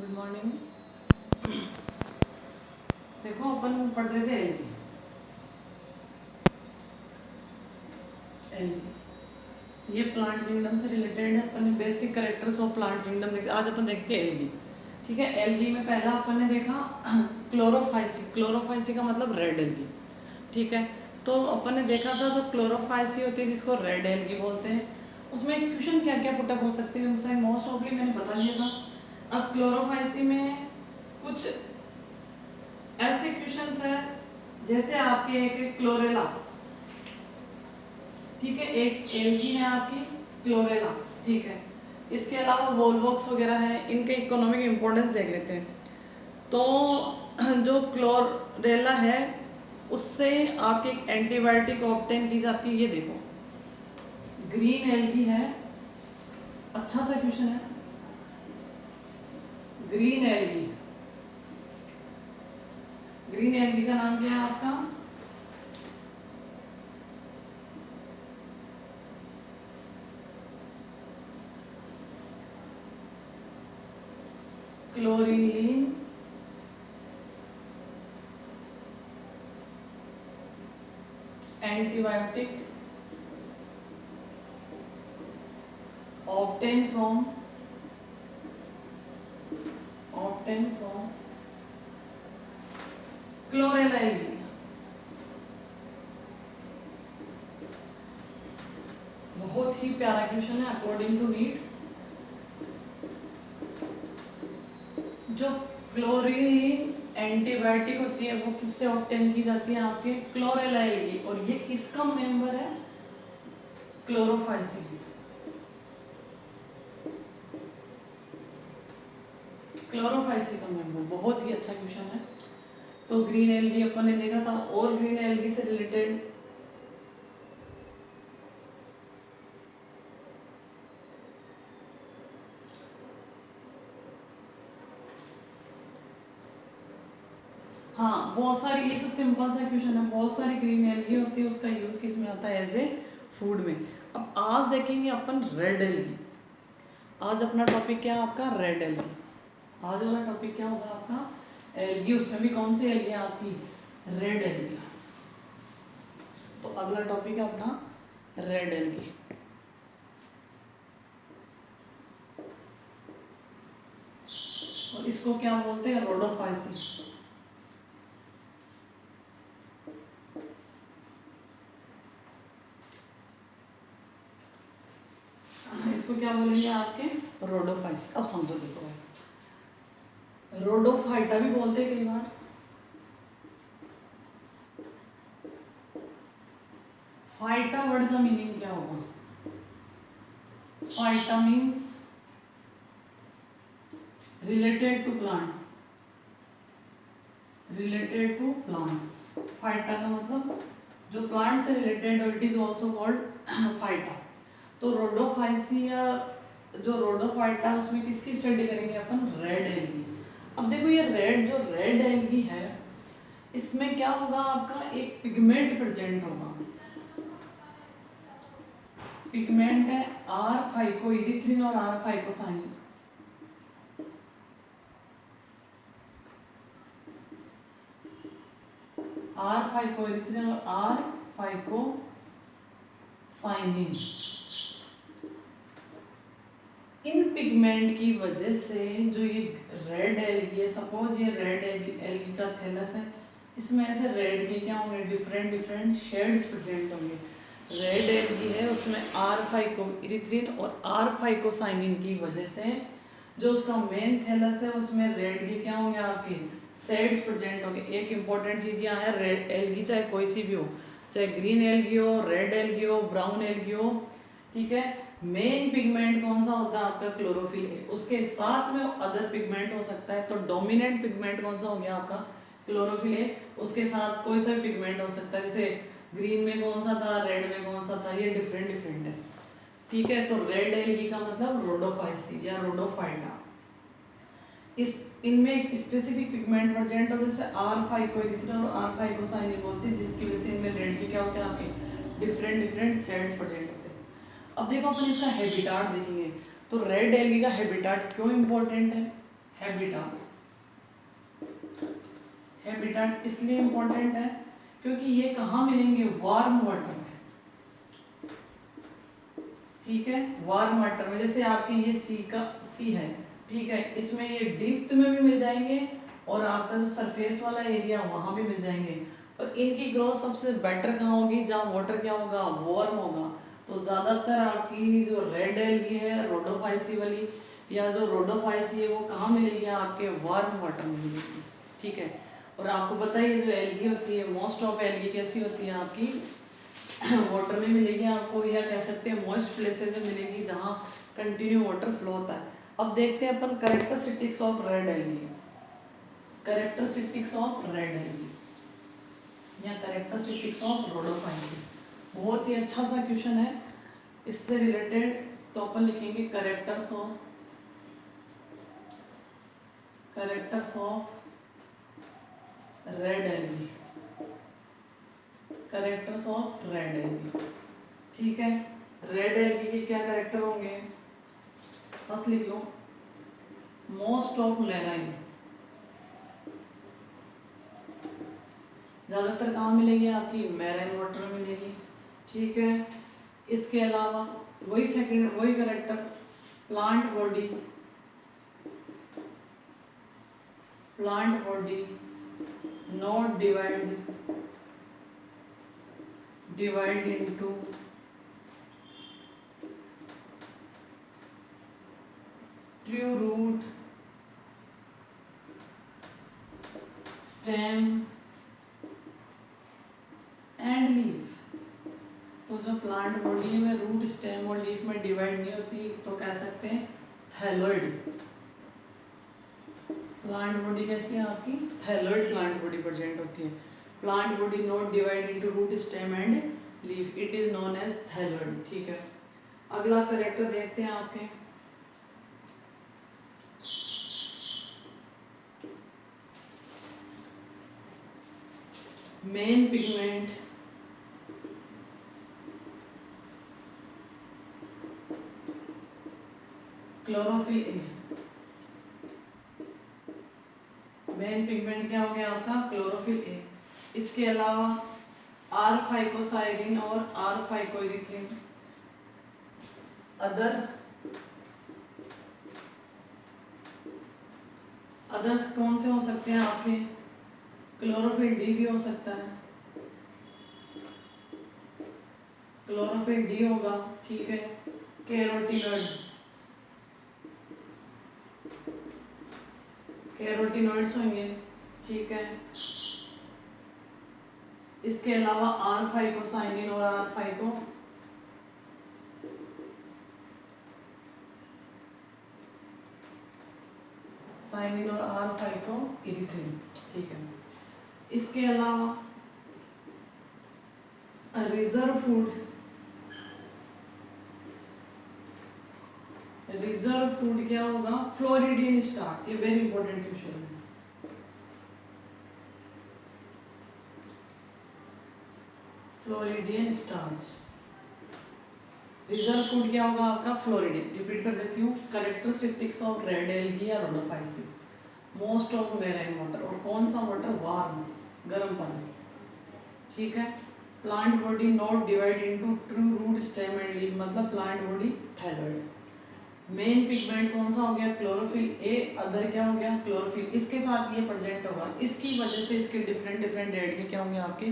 Good morning. देखो अपन पढ़ रहे थे एल्गी। ये प्लांट किंगडम से रिलेटेड है। अपन ने basic characters of plant kingdom देखे। आज अपन देखते हैं एल्गी। ठीक है, एल्गी में पहला अपन ने देखा क्लोरोफाइसी। क्लोरोफाइसी का मतलब रेड एल्गी। ठीक है, तो अपन ने देखा था जो क्लोरोफाइसी होती है जिसको रेड एल्गी बोलते हैं, उसमें क्वेश्चन क्या क्या पुटअप हो सकते हैं मोस्ट ऑफली मैंने बता दिया था। अब क्लोरोफाइसी में कुछ ऐसे क्वेश्चंस है जैसे आपके एक क्लोरेला, ठीक है, एक एल्गी है आपकी क्लोरेला। ठीक है, इसके अलावा वोल्वॉक्स वगैरह है, इनके इकोनॉमिक इम्पोर्टेंस देख लेते हैं। तो जो क्लोरेला है उससे आपकी एक एंटीबायोटिक ऑब्टेन की जाती है। ये देखो ग्रीन एल्गी है, अच्छा सा क्वेश्चन है। ग्रीन एल्गी, ग्रीन एल्गी का नाम क्या है आपका? Chlorine antibiotic obtained from chlorella algae. बहुत ही प्यारा क्वेश्चन है अकॉर्डिंग टू नीट। जो क्लोरीन एंटीबायोटिक होती है वो किससे ऑब्टेन की जाती है? आपके क्लोरेला एल्गी। और ये किसका मेंबर है? क्लोरोफाइसी। क्लोरोफाइसी का मेंबर। बहुत ही अच्छा क्वेश्चन है। तो ग्रीन एल्गी अपन ने देखा था। और ग्रीन एल्गी से रिलेटेड हाँ, बहुत सारी, ये तो सिंपल सा क्वेश्चन है। बहुत सारी ग्रीन एल्गी होती है, उसका यूज किस में आता है? एज ए फूड में। अब आज देखेंगे अपन रेड एल्गी। आज अपना टॉपिक क्या है आपका? Red algae. आज वाला टॉपिक क्या होगा आपका? एल्गी। उसमें भी कौन सी एल्गी है आपकी? Red algae. तो अगला टॉपिक है अपना रेड एल्गी। और इसको क्या बोलते हैं? रोडोफाइसी। इसको क्या बोलेंगे आपके? रोडोफाइसी। अब समझो, देखो भाई, रोडोफाइटा भी बोलते हैं कई बार। फाइटा वर्ड का मीनिंग क्या होगा? Phyta means related to plant, related to plants. Phyta का मतलब जो प्लांट से related, it is also called phyta. तो रोडोफाइसिया, जो रोडोफाइटा, उसमें किसकी स्टडी करेंगे अपन? Red algae. अब देखो ये जो रेड एल्गी है, इसमें क्या होगा आपका? एक पिगमेंट प्रेजेंट होगा। पिगमेंट है आर फाइकोइरिथ्रिन और आर फाइकोसाइन। आर फाइकोइरिथ्रिन और आर फाइकोसाइनिन। इन पिगमेंट की वजह से जो ये रेड एल्गी है, सपोज ये रेड एल्गी का थैलस है, इसमें ऐसे रेड के क्या होंगे? डिफरेंट डिफरेंट शेड्स प्रेजेंट होंगे। रेड एल्गी है, उसमें आर फाइकोइरिथ्रिन और आर फाइकोसाइनिन की वजह से जो उसका मेन थैलस है उसमें रेड के क्या होंगे? आपके शेड्स प्रेजेंट होंगे। एक इंपॉर्टेंट चीज यहाँ है, रेड एल्गी चाहे कोई सी भी हो, चाहे ग्रीन एल्गी हो, रेड एल्गी हो, ब्राउन एल्गी हो, ठीक है, मेन पिगमेंट कौन सा होता है आपका? क्लोरोफिल है। उसके साथ में अदर पिगमेंट हो सकता है। तो डोमिनेंट पिगमेंट कौन सा हो गया आपका? क्लोरोफिल है। उसके साथ कोई सा भी पिगमेंट हो सकता है, जैसे ग्रीन में कौन सा था, रेड में कौन सा था, ये डिफरेंट डिफरेंट है। ठीक है, तो रेड एल्गी का मतलब रोडोफाइसी या रोडोफाइटा। इस इनमें एक स्पेसिफिक पिगमेंट प्रेजेंट होता है, जैसे आर फाइकोइरिथ्रिन और आर फाइकोसाइनिन बोलते हैं, जिसकी वजह से इनमें रेड के क्या होते हैं? आपके डिफरेंट डिफरेंट शेड्स प्रेजेंट होते हैं। अब देखो अपन इसका हैबिटाट देखेंगे। तो रेड एल्गी का हैबिटाट क्यों इंपॉर्टेंट है? हैबिटाट। हैबिटाट इसलिए इम्पोर्टेंट है क्योंकि ये कहाँ मिलेंगे, वार्म वाटर में, ठीक है, वार्म वाटर में। जैसे आपके ये सी है, ठीक है, इसमें ये डीप्थ में भी मिल जाएंगे और आपका जो सरफेस वाला एरिया वहां भी मिल जाएंगे। और इनकी ग्रोथ सबसे बेटर कहाँ होगी, जहाँ वाटर क्या होगा, वार्म होगा। तो ज्यादातर आपकी जो रेड एल्गी है रोडोफाइसी वाली, या जो रोडोफाइसी है, वो कहाँ मिलेगी, आपके वार्म वाटर में मिलेगी, ठीक है। और आपको पता ही है जो एल्गी होती है, मोस्ट ऑफ एल्गी कैसी होती है आपकी, वाटर में मिलेगी आपको, या कह सकते हैं मॉइस्ट प्लेसेस में मिलेगी जहाँ कंटिन्यू वाटर फ्लो होता है। अब देखते हैं अपन characteristics of red algae. Characteristics of red algae या कैरेक्टरिस्टिक्स ऑफ रोडोफाइसी, बहुत ही अच्छा सा क्वेश्चन है। इससे रिलेटेड तो अपन लिखेंगे characters of red algae, characters of red algae, ठीक है। रेड एल्गी के क्या कैरेक्टर होंगे, बस लिख लो, मोस्ट ऑफ मैराइन, ज्यादातर कहाँ मिलेगी, आपकी मैराइन वाटर में मिलेगी, ठीक है। इसके अलावा वही character, plant body not divide into true root, stem and leaf. तो जो प्लांट बॉडी में रूट, स्टेम और लीफ में डिवाइड नहीं होती, तो कह सकते हैं थैलोइड। प्लांट बॉडी कैसी है आपकी, थैलोइड प्लांट बॉडी प्रेजेंट होती है। Plant body not divide into root, stem and leaf, it is known as thalloid, ठीक है। अगला कैरेक्टर देखते हैं आपके, main pigment chlorophyll A. Main pigment क्या हो गया आपका, क्लोरोफिल ए। इसके अलावा आर फाइकोसाइडिन और आर फाइकोइरिथ्रिन। अदर्स कौन से हो सकते हैं आपके, क्लोरोफिल डी भी हो सकता है, क्लोरोफिल डी होगा, ठीक है। कैरोटीनॉइड्स होंगे, ठीक है। इसके अलावा आर फाइकोसाइनिन और आर फाइको साइनिन और आर फाइको इरिथ्रिन, ठीक है। इसके अलावा रिजर्व फूड क्या होगा, फ्लोरिडियन स्टार्च। ये वेरी इंपॉर्टेंट क्वेश्चन है। फ्लोरिडियन स्टार्च, रिजर्व फूड क्या होगा आपका, फ्लोरिडियन। रिपीट कर देती हूँ, कैरेक्टरिस्टिक्स ऑफ रेड एल्गी या Rhodophyceae, most of marine water, और कौन सा वाटर, वार्म, गर्म पानी, ठीक है। Plant body not divide into true root, stem and leaf, मतलब plant body thalloid. Main pigment कौन सा हो गया, क्लोरोफिल ए। अदर क्या हो गया, क्लोरोफिल, इसके साथ ये प्रेजेंट होगा, इसकी वजह से इसके डिफरेंट रेड के क्या होंगे आपके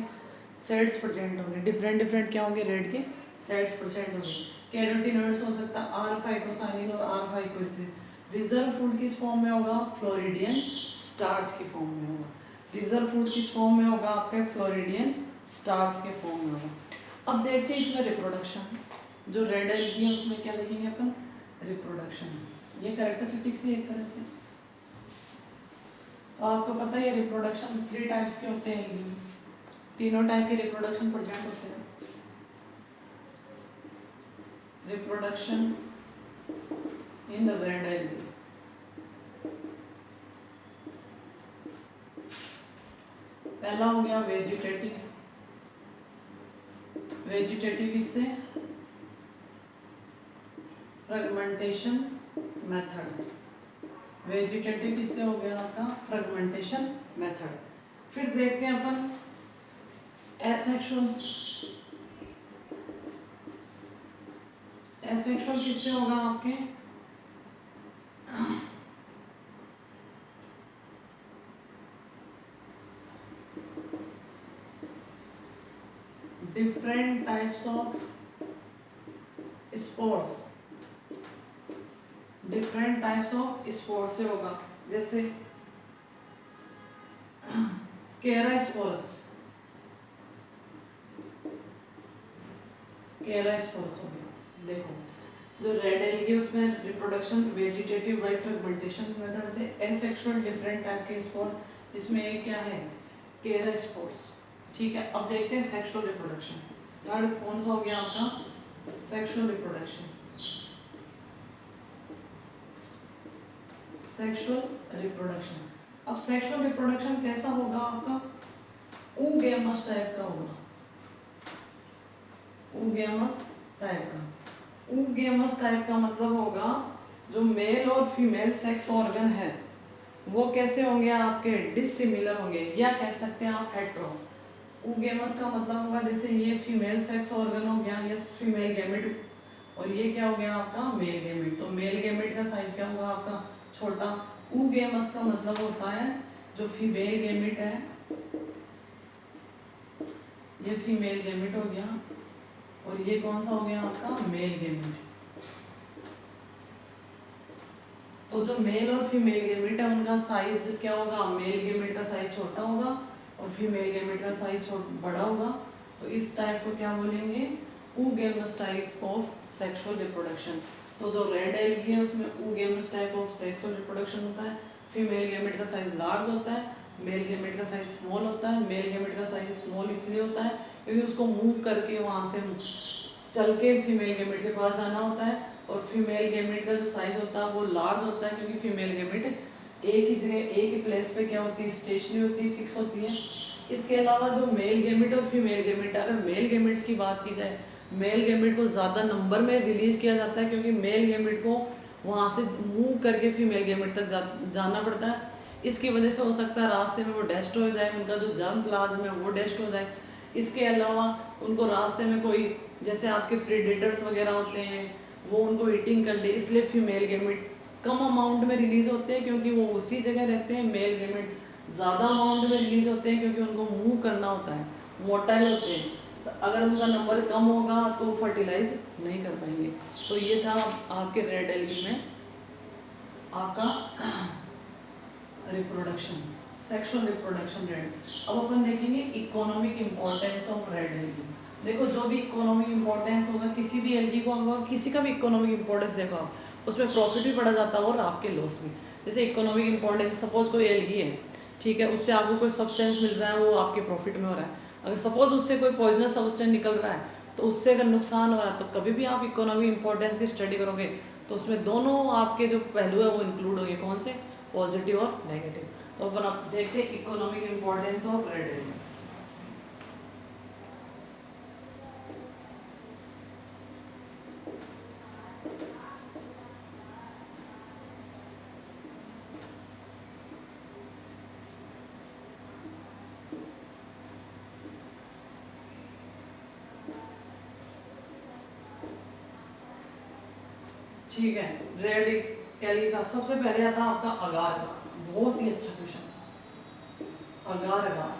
सेड्स प्रेजेंट होंगे, डिफरेंट क्या होंगे, रेड के सेड्स प्रेजेंट होंगे। कैरोटीनॉइड्स हो सकता है आर फाइकोसाइनिन और आर फाइकोइरिथ्रिन। रिजर्व फूड किस फॉर्म में होगा, फ्लोरिडियन स्टार्च के फॉर्म में होगा। रिजर्व फूड किस फॉर्म में होगा आपके, फ्लोरिडियन स्टार्च के फॉर्म में होगा। अब देखते हैं इसमें रिप्रोडक्शन, जो रेड एल्गी है उसमें क्या देखेंगे अपन, रिप्रोडक्शन। ये कैरेक्टरिस्टिक्स ही एक तरह से, तो आपको पता है रिप्रोडक्शन 3 टाइप्स के होते हैं, तीनों टाइप के रिप्रोडक्शन प्रेजेंट होते हैं। रिप्रोडक्शन इन रेड एल्गी, पहला हो गया वेजिटेटिव इससे फ्रेगमेंटेशन मेथड, वेजिटेटिव किससे हो गया आपका? Fragmentation method. फिर देखते हैं अपन एसेक्सुअल। एसेक्सुअल किससे होगा आपके? Different types of spores, different types of spores से होगा। जैसे केरास्पोरस, केरास्पोरस हो गया। देखो जो रेड एलगी है उसमें reproduction vegetative by fragmentation method से, एसेक्सुअल डिफरेंट टाइप के स्पोर, इसमें एक क्या है? केरास्पोरस। ठीक है, अब देखते हैं सेक्सुअल रिप्रोडक्शन। थर्ड कौन सा हो गया आपका? Sexual reproduction. Sexual reproduction. अब सेक्सुअल रिप्रोडक्शन कैसा होगा आपका? oogamous टाइप का होगा। oogamous टाइप का। oogamous टाइप का मतलब होगा जो मेल और फीमेल सेक्स ऑर्गन है वो कैसे होंगे आपके? डिसिमिलर होंगे, या कह सकते हैं आप हेट्रो। oogamous का मतलब होगा जैसे ये फीमेल सेक्स ऑर्गन हो गया, ये फीमेल गैमेट, और ये क्या हो गया आपका? Male gamete. तो मेल गैमेट का साइज क्या होगा आपका? छोटा। oogamous का मतलब होता है जो फीमेल गैमेट है, ये फीमेल गैमेट हो गया, और ये कौन सा हो गया आपका? Male gamete. तो जो मेल और फीमेल गैमेट है उनका साइज क्या होगा? मेल गैमेट का साइज छोटा होगा और फीमेल गैमेट का साइज बड़ा होगा। तो इस टाइप को क्या बोलेंगे? oogamous type of sexual reproduction. तो जो रेड एलगी है उसमें oogamous type of sexual reproduction होता है। फीमेल गैमेट का साइज लार्ज होता है, मेल गैमेट का साइज स्मॉल होता है। मेल गैमेट का साइज स्मॉल इसलिए होता है क्योंकि उसको मूव करके वहाँ से चल के फीमेल गैमेट के पास जाना होता है, और फीमेल गैमेट का जो साइज होता है वो लार्ज होता है क्योंकि फीमेल गैमेट एक ही जगह एक ही प्लेस पे क्या होती है? स्टेशनरी होती है, फिक्स होती है। इसके अलावा जो मेल गैमेट और फीमेल गैमेट, अगर मेल गैमेट्स की बात की जाए, मेल गैमेट को ज़्यादा नंबर में रिलीज किया जाता है क्योंकि मेल गैमेट को वहाँ से मूव करके फीमेल गैमेट तक जाना पड़ता है। इसकी वजह से हो सकता है रास्ते में वो डेस्ट हो जाए, उनका जो जर्म प्लाज्म है वो डेस्ट हो जाए। इसके अलावा उनको रास्ते में कोई जैसे आपके प्रेडेटर्स वगैरह होते हैं वो उनको ईटिंग कर ले, इसलिए फीमेल गैमेट कम अमाउंट में रिलीज होते हैं क्योंकि वो उसी जगह रहते हैं। मेल गैमेट ज़्यादा अमाउंट में रिलीज होते हैं क्योंकि उनको मूव करना होता है, मोटाइल होते हैं। तो अगर उनका नंबर कम होगा तो फर्टिलाइज नहीं कर पाएंगे। तो ये था आपके रेड एलगी में आपका रिप्रोडक्शन, सेक्सुअल रिप्रोडक्शन रेड। अब अपन देखेंगे economic importance of red algae. देखो जो भी इकोनॉमिक इम्पोर्टेंस होगा किसी भी एलगी को होगा, किसी का भी इकोनॉमिक इम्पोर्टेंस देखो आप उसमें प्रॉफिट भी बढ़ा जाता है और आपके लॉस भी। जैसे इकोनॉमिक इम्पोर्टेंस, सपोज कोई एलगी है, ठीक है, उससे आपको कोई सब्सटेंस मिल रहा है वो आपके प्रॉफिट में हो रहा है। अगर सपोज उससे कोई पॉइजनस सब्सटेंस निकल रहा है तो उससे अगर नुकसान हो रहा है, तो कभी भी आप इकोनॉमिक इम्पोर्टेंस की स्टडी करोगे तो उसमें दोनों आपके जो पहलू है वो इंक्लूड होंगे। कौन से? पॉजिटिव और नेगेटिव। तो अपन आप देखते हैं economic importance of red algae. ठीक है, रेड कैली का सबसे पहले आता है आपका अगार का। बहुत ही अच्छा क्वेश्चन, अगार अगार।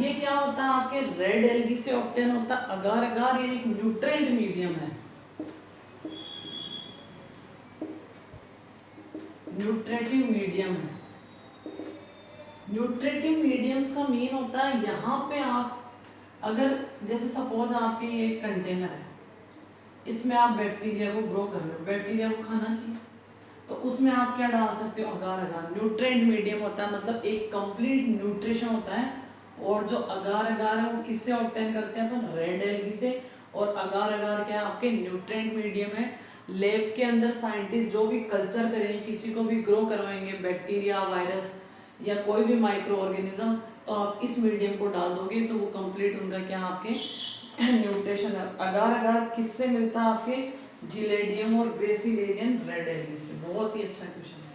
ये क्या होता है? आपके रेड एलगी से ऑब्टेन होता है अगार अगार। ये एक न्यूट्रिएंट मीडियम है, न्यूट्रेटिव मीडियम है। न्यूट्रेटिव मीडियम्स का मीन होता है यहाँ पे आप अगर जैसे सपोज आपके ये कंटेनर है, इसमें आप बैक्टीरिया को ग्रो कर रहे हो, बैक्टीरिया को खाना चाहिए, तो उसमें आप क्या डाल सकते हो? अगार अगार। न्यूट्रिएंट मीडियम होता है, मतलब एक कंप्लीट न्यूट्रिशन होता है। और जो अगार अगार है वो किससे ऑब्टेन करते हैं अपन? रेड एलगी से। और अगार अगार क्या है? आपके न्यूट्रिएंट मीडियम है। लैब के अंदर साइंटिस्ट जो भी कल्चर करेंगे, किसी को भी ग्रो करवाएंगे, बैक्टीरिया, वायरस या कोई भी माइक्रो ऑर्गेनिज्म, तो आप इस मीडियम को डाल दोगे तो वो कंप्लीट उनका क्या आपके न्यूट्रिशन है। अगार अगार किससे मिलता है? आपके जिलेडियम और ग्रेसिलेरियन रेड एल्गी से। बहुत ही अच्छा क्वेश्चन है।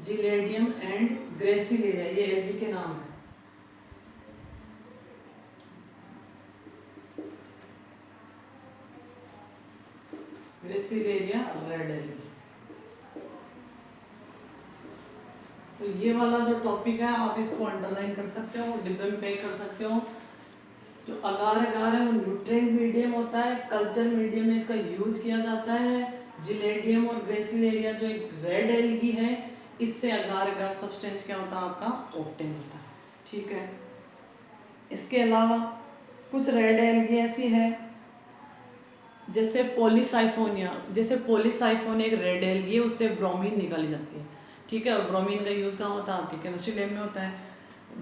जिलेडियम एंड ग्रेसिलेरिया ये एल्गी के नाम है। Gracilaria red algae. तो ये वाला जो टॉपिक है आप इसको अंडरलाइन कर सकते हो, डिब्बे में पे कर सकते हो। जो अगार अगार है वो न्यूट्रिएंट मीडियम होता है, कल्चर मीडियम में इसका यूज किया जाता है। जिलेडियम और ग्रेसिलेरिया जो एक रेड एल्गी है, इससे अगार अगार सब्सटेंस क्या होता है आपका ऑब्टेन होता है। ठीक है, इसके अलावा कुछ रेड एल्गी ऐसी है जैसे पॉलीसाइफोनिया। जैसे पॉलीसाइफोनिया एक रेड एल्गी है, उससे ब्रोमीन निकाली जाती है। ठीक है, और ब्रोमीन का यूज़ कहाँ होता है आपके केमिस्ट्री लैब में होता है।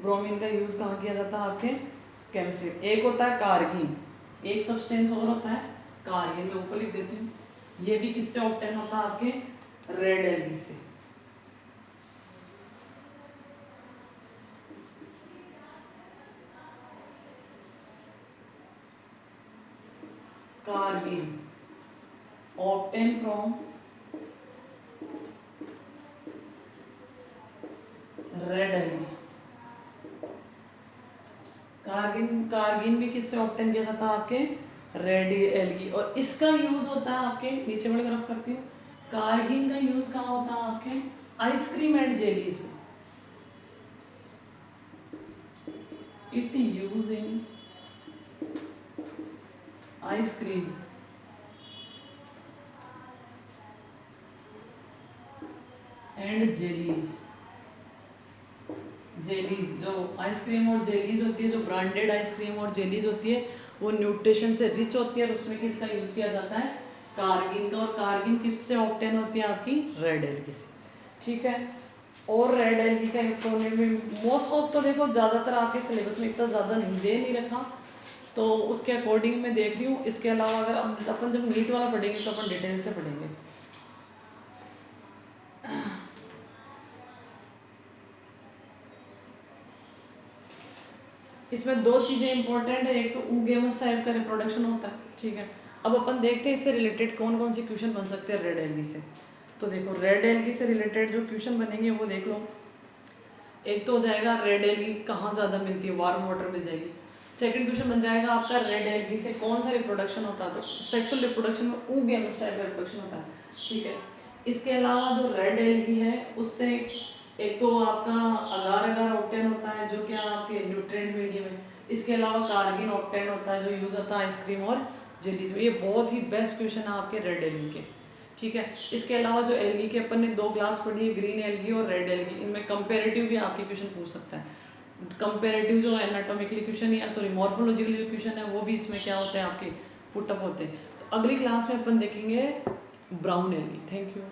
ब्रोमीन का यूज़ कहाँ किया जाता है आपके केमिस्ट्री। एक होता है कार्गिन, एक सब्सटेंस और होता है कार्गिन, मैं ऊपर लिख देती हूँ। ये भी किससे ऑब्टेन होता है आपके रेड एल्गी से। कार्गिन ऑब्टेन फ्रॉम रेड एल्गी। कार्गिन भी किससे ऑब्टेन किया जाता है आपके रेड एल्गी, और इसका यूज होता है आपके नीचे वाली तरफ करती हूँ। कार्गिन का यूज कहाँ होता है आपके आइसक्रीम एंड जेलीज में। It use in ice cream and jellies. Jellies जो आइसक्रीम और जेलीज होती है, जो ब्रांडेड आइसक्रीम और जेलीज होती है, वो न्यूट्रिशन से रिच होती है, और उसमें किसका यूज किया जाता है कार्गिन का। और कार्गिन किससे ऑब्टेन होती है आपकी रेड एल्गी से। ठीक है, और रेड एल्गी का इलेक्ट्रॉनिक में मोस्ट ऑफ तो देखो ज़्यादातर आपके सिलेबस में इतना ज़्यादा दे नहीं रखा, तो उसके अकॉर्डिंग मैं देख रही हूँ। इसके अलावा अगर अपन जब नीट वाला पढ़ेंगे तो अपन डिटेल से पढ़ेंगे। इसमें दो चीज़ें इंपॉर्टेंट है, एक तो ऊगेमस टाइप का रिप्रोडक्शन होता है। ठीक है, अब अपन देखते हैं इससे रिलेटेड कौन कौन से क्वेश्चन बन सकते हैं रेड एल्गी से। तो देखो रेड एल्गी से रिलेटेड जो क्वेश्चन बनेंगे वो देख लो। एक तो हो जाएगा रेड एल्गी कहाँ ज़्यादा मिलती है, वार्म वाटर मिल जाएगी। सेकंड क्वेश्चन बन जाएगा आपका रेड एल्गी से कौन सा रिप्रोडक्शन होता है, तो सेक्सुअल रिप्रोडक्शन में ऊगेमस टाइप का रिप्रोडक्शन होता है। ठीक है, इसके अलावा जो रेड एल्गी है उससे एक तो आपका अगार अगार ऑब्टेन होता है जो कि आपके न्यूट्रिएंट मीडियम है। इसके अलावा कार्गिन ऑब्टेन होता है जो यूज होता है आइसक्रीम और जेलीज में। ये बहुत ही बेस्ट क्वेश्चन है आपके रेड एल्गी के। ठीक है, इसके अलावा जो एल्गी के अपन ने दो क्लास पढ़ी है, ग्रीन एल्गी और रेड एल्गी, इनमें कंपेरेटिव भी आपके क्वेश्चन पूछ सकता है। कंपेरेटिव जो एनाटॉमिकली क्वेश्चन या सॉरी मॉर्फोलॉजिकली जो क्वेश्चन है वो भी इसमें क्या होते हैं आपके पुटअप होते हैं। तो अगली क्लास में अपन देखेंगे ब्राउन एल्गी। Thank you.